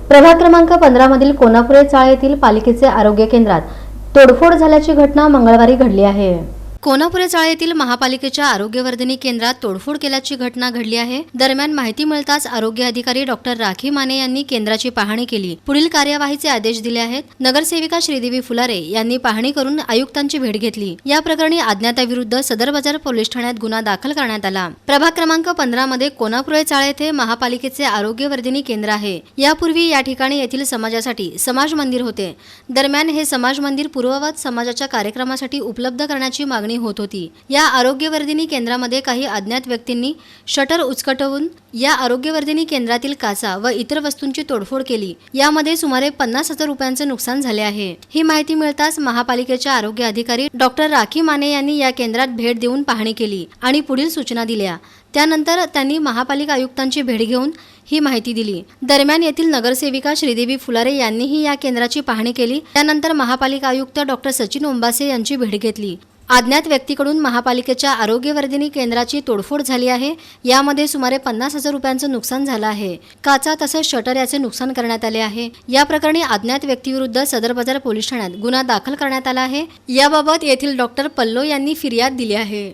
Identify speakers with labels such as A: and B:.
A: प्रभाग क्रमांक 15 मधील कोनापुरे चाळ येथील पालिकेचे आरोग्य केंद्रात तोडफोड झाल्याची घटना मंगळवारी घडली आहे। कोनापुरे चाळ येथील महापालिकेच्या आरोग्यवर्धिनी केंद्रात तोडफोड केल्याची घटना घडली आहे। दरम्यान माहिती मिळताच आरोग्य अधिकारी डॉक्टर राखी माने यांनी केंद्राची पाहणी केली। पुढील कार्यवाहीचे आदेश दिले आहेत। नगरसेविका श्रीदेवी फुलारे यांनी पाहणी करून आयुक्तांची भेट घेतली। या प्रकरणी अज्ञाताविरुद्ध सदर बाजार पोलीस ठाण्यात गुन्हा दाखल करण्यात आला। प्रभाग क्रमांक 15 मध्ये कोनापुरे चाळ येथे महापालिकेचे आरोग्यवर्धिनी केंद्र आहे। यापूर्वी या ठिकाणी येथील समाजासाठी समाज मंदिर होते। दरम्यान हे समाज मंदिर पूर्ववत समाजाच्या कार्यक्रमासाठी उपलब्ध करण्याची मागणी होत होती। या आरोग्यवर्धिनी केंद्रामध्ये काही अज्ञात व्यक्तींनी शटर उचकटवून या आरोग्यवर्धिनी केंद्रातील काचा व इतर वस्तूंची तोडफोड केली। यामध्ये सुमारे 50,000 रुपयांचे नुकसान झाले आहे। ही माहिती मिळताच महापालिकेच्या आरोग्य अधिकारी डॉक्टर राखी माने यांनी या केंद्रात भेट देऊन पाहणी केली आणि पुढील सूचना दिल्या। त्यानंतर त्यांनी महापालिका आयुक्तांची भेट घेऊन ही माहिती दिली। दरम्यान येथील नगरसेविका श्रीदेवी फुलारे यांनीही या केंद्राची पाहणी केली। त्यानंतर महापालिका आयुक्त डॉक्टर सचिन ओंबासे यांची भेट घेतली। अज्ञात व्यक्तीकडून महापालिकेच्या आरोग्यवर्धिनी केंद्राची तोडफोड झाली आहे। यामध्ये सुमारे 50,000 रुपयांचं नुकसान झालं आहे। काचा तसेच शटर याचे नुकसान करण्यात आले आहे। या प्रकरणी अज्ञात व्यक्तीविरुद्ध सदर बाजार पोलीस ठाण्यात गुन्हा दाखल करण्यात आला आहे। याबाबत येथील डॉक्टर पल्लो यांनी फिर्याद दिली आहे।